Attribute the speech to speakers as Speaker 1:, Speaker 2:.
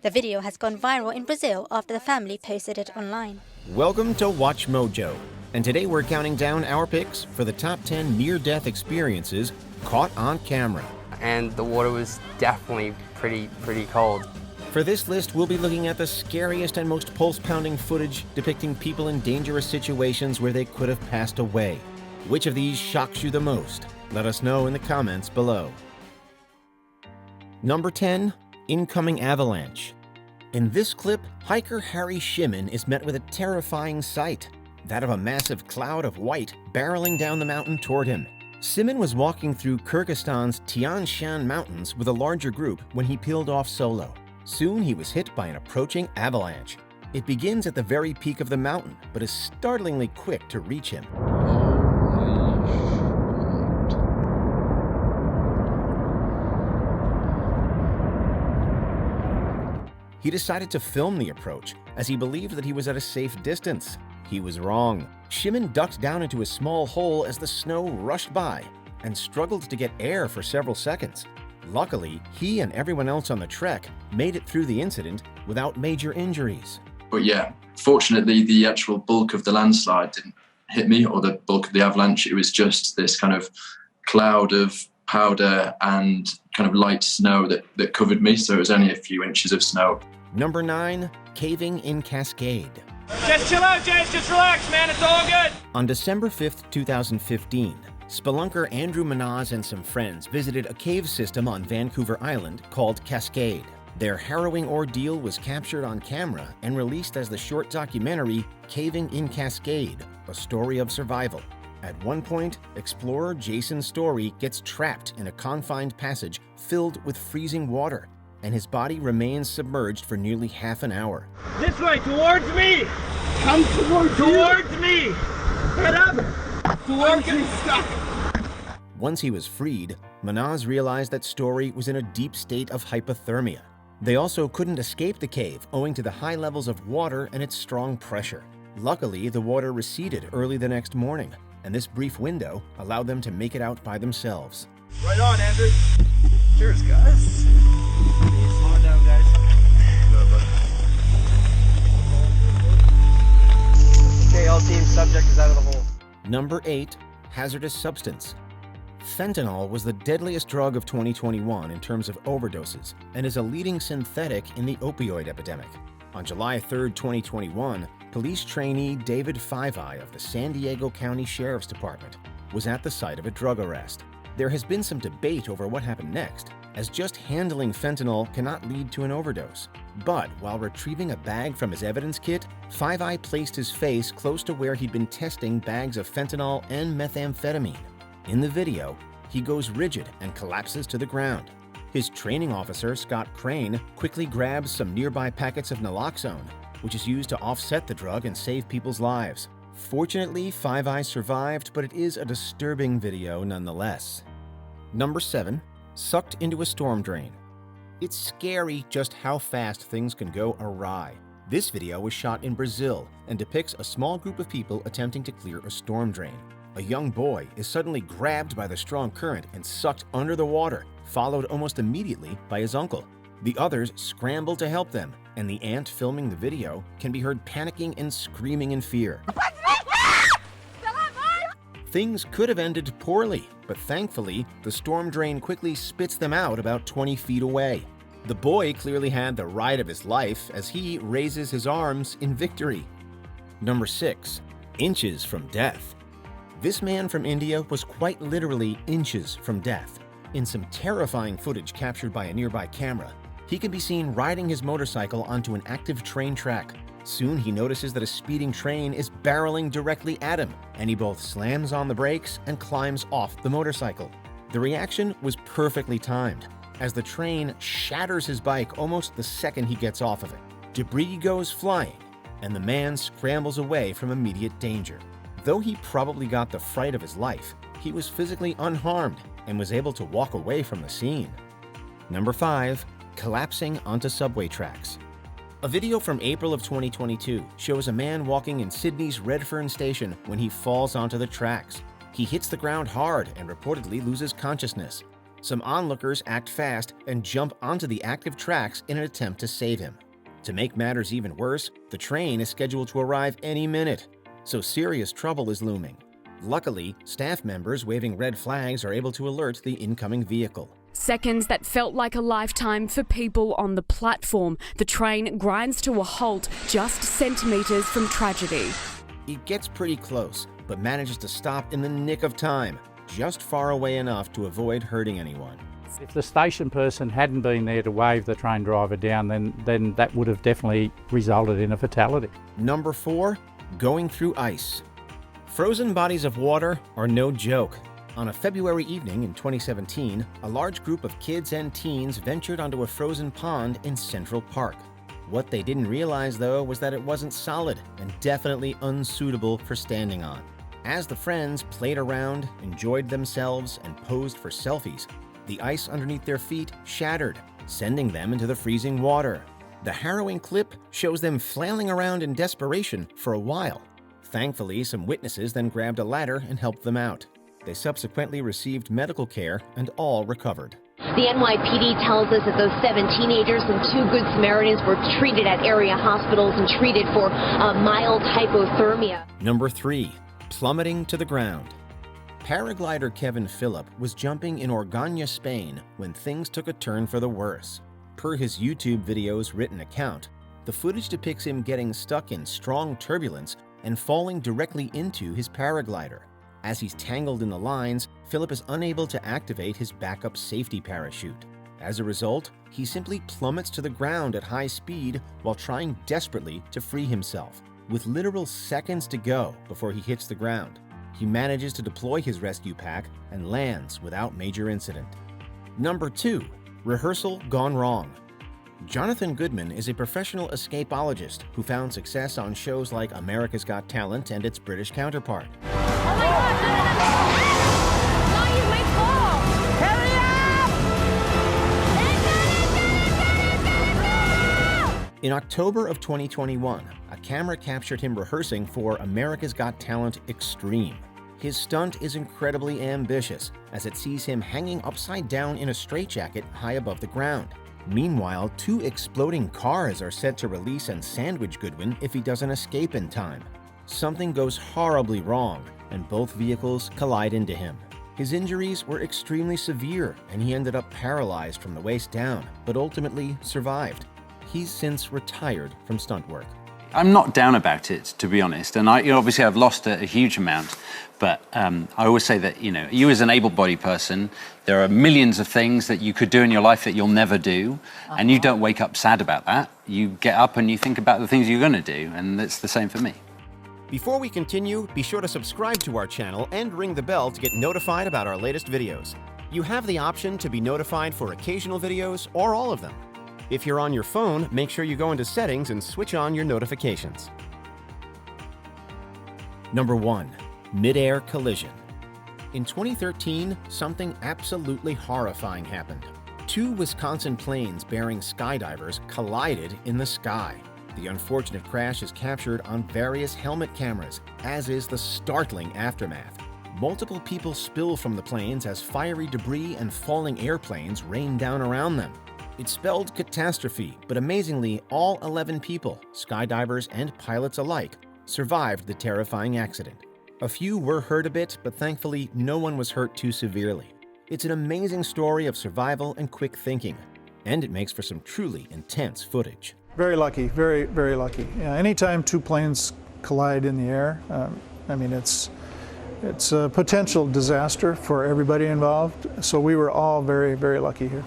Speaker 1: The video has gone viral in Brazil after the family posted it online.
Speaker 2: Welcome to Watch Mojo, and today we're counting down our picks for the top 10 near-death experiences caught on camera.
Speaker 3: And the water was definitely pretty cold.
Speaker 2: For this list, we'll be looking at the scariest and most pulse-pounding footage depicting people in dangerous situations where they could have passed away. Which of these shocks you the most? Let us know in the comments below. Number 10. Incoming Avalanche. In this clip, hiker Harry Shimon is met with a terrifying sight, that of a massive cloud of white barreling down the mountain toward him. Shimon was walking through Kyrgyzstan's Tian Shan Mountains with a larger group when he peeled off solo. Soon he was hit by an approaching avalanche. It begins at the very peak of the mountain, but is startlingly quick to reach him. He decided to film the approach, as he believed that he was at a safe distance. He was wrong. Shimon ducked down into a small hole as the snow rushed by and struggled to get air for several seconds. Luckily, he and everyone else on the trek made it through the incident without major injuries.
Speaker 4: But yeah, fortunately, the actual bulk of the landslide didn't hit me, or the bulk of the avalanche. It was just this kind of cloud of powder and kind of light snow that covered me, so it was only a few inches of snow.
Speaker 2: Number 9. Caving in Cascade.
Speaker 5: Just chill out, James. Just relax, man. It's all good.
Speaker 2: On December 5th, 2015, spelunker Andrew Manaz and some friends visited a cave system on Vancouver Island called Cascade. Their harrowing ordeal was captured on camera and released as the short documentary Caving in Cascade, a story of survival. At one point, explorer Jason Story gets trapped in a confined passage filled with freezing water, and his body remains submerged for nearly half an hour.
Speaker 5: This way, towards me. Come towards me. Head up. Towards me. Stuck.
Speaker 2: Once he was freed, Manaz realized that Story was in a deep state of hypothermia. They also couldn't escape the cave owing to the high levels of water and its strong pressure. Luckily, the water receded early the next morning, and this brief window allowed them to make it out by themselves.
Speaker 5: Right on, Andrew. Cheers, guys. Slow it down, guys. Okay, all team, subject is out of the hole.
Speaker 2: Number 8. Hazardous substance. Fentanyl was the deadliest drug of 2021 in terms of overdoses and is a leading synthetic in the opioid epidemic. On July 3, 2021, police trainee David Five-Eye of the San Diego County Sheriff's Department was at the site of a drug arrest. There has been some debate over what happened next, as just handling fentanyl cannot lead to an overdose. But while retrieving a bag from his evidence kit, Five-Eye placed his face close to where he'd been testing bags of fentanyl and methamphetamine. In the video, he goes rigid and collapses to the ground. His training officer, Scott Crane, quickly grabs some nearby packets of naloxone, which is used to offset the drug and save people's lives. Fortunately, Five-Eye survived, but it is a disturbing video nonetheless. Number 7. Sucked into a storm drain. It's scary just how fast things can go awry. This video was shot in Brazil and depicts a small group of people attempting to clear a storm drain. A young boy is suddenly grabbed by the strong current and sucked under the water, followed almost immediately by his uncle. The others scramble to help them, and the aunt filming the video can be heard panicking and screaming in fear. Things could have ended poorly, but thankfully, the storm drain quickly spits them out about 20 feet away. The boy clearly had the ride of his life as he raises his arms in victory. Number 6. Inches from death. This man from India was quite literally inches from death. In some terrifying footage captured by a nearby camera, he can be seen riding his motorcycle onto an active train track. Soon he notices that a speeding train is barreling directly at him, and he both slams on the brakes and climbs off the motorcycle. The reaction was perfectly timed, as the train shatters his bike almost the second he gets off of it. Debris goes flying, and the man scrambles away from immediate danger. Though he probably got the fright of his life, he was physically unharmed and was able to walk away from the scene. Number 5. Collapsing onto subway tracks. A video from April of 2022 shows a man walking in Sydney's Redfern station when he falls onto the tracks. He hits the ground hard and reportedly loses consciousness. Some onlookers act fast and jump onto the active tracks in an attempt to save him. To make matters even worse, the train is scheduled to arrive any minute, so serious trouble is looming. Luckily, staff members waving red flags are able to alert the incoming vehicle.
Speaker 6: Seconds that felt like a lifetime for people on the platform. The train grinds to a halt just centimetres from tragedy.
Speaker 2: It gets pretty close, but manages to stop in the nick of time, just far away enough to avoid hurting anyone.
Speaker 7: If the station person hadn't been there to wave the train driver down, then that would have definitely resulted in a fatality.
Speaker 2: Number 4, going through ice. Frozen bodies of water are no joke. On a February evening in 2017, a large group of kids and teens ventured onto a frozen pond in Central Park. What they didn't realize, though, was that it wasn't solid and definitely unsuitable for standing on. As the friends played around, enjoyed themselves, and posed for selfies, the ice underneath their feet shattered, sending them into the freezing water. The harrowing clip shows them flailing around in desperation for a while. Thankfully, some witnesses then grabbed a ladder and helped them out. They subsequently received medical care and all recovered.
Speaker 8: The NYPD tells us that those 7 teenagers and 2 Good Samaritans were treated at area hospitals and treated for mild hypothermia.
Speaker 2: Number 3, plummeting to the ground. Paraglider Kevin Phillip was jumping in Organya, Spain, when things took a turn for the worse. Per his YouTube video's written account, the footage depicts him getting stuck in strong turbulence and falling directly into his paraglider. As he's tangled in the lines, Phillip is unable to activate his backup safety parachute. As a result, he simply plummets to the ground at high speed while trying desperately to free himself. With literal seconds to go before he hits the ground, he manages to deploy his rescue pack and lands without major incident. Number 2, rehearsal gone wrong. Jonathan Goodman is a professional escapologist who found success on shows like America's Got Talent and its British counterpart.
Speaker 9: Oh my God! No, you may fall! Hurry up!
Speaker 2: In October of 2021, a camera captured him rehearsing for America's Got Talent Extreme. His stunt is incredibly ambitious, as it sees him hanging upside down in a straitjacket high above the ground. Meanwhile, 2 exploding cars are set to release and sandwich Goodwin if he doesn't escape in time. Something goes horribly wrong, and both vehicles collide into him. His injuries were extremely severe, and he ended up paralyzed from the waist down, but ultimately survived. He's since retired from stunt work.
Speaker 10: I'm not down about it, to be honest, and obviously I've lost a huge amount, but I always say that, you as an able-bodied person, there are millions of things that you could do in your life that you'll never do, and you don't wake up sad about that. You get up and you think about the things you're going to do, and it's the same for me.
Speaker 2: Before we continue, be sure to subscribe to our channel and ring the bell to get notified about our latest videos. You have the option to be notified for occasional videos or all of them. If you're on your phone, make sure you go into settings and switch on your notifications. Number 1, mid-air collision. In 2013, something absolutely horrifying happened. 2 Wisconsin planes bearing skydivers collided in the sky. The unfortunate crash is captured on various helmet cameras, as is the startling aftermath. Multiple people spill from the planes as fiery debris and falling airplanes rain down around them. It spelled catastrophe, but amazingly, all 11 people, skydivers and pilots alike, survived the terrifying accident. A few were hurt a bit, but thankfully no one was hurt too severely. It's an amazing story of survival and quick thinking, and it makes for some truly intense footage.
Speaker 11: Very lucky, very, very lucky. Yeah, anytime 2 planes collide in the air, it's a potential disaster for everybody involved. So we were all very, very lucky here.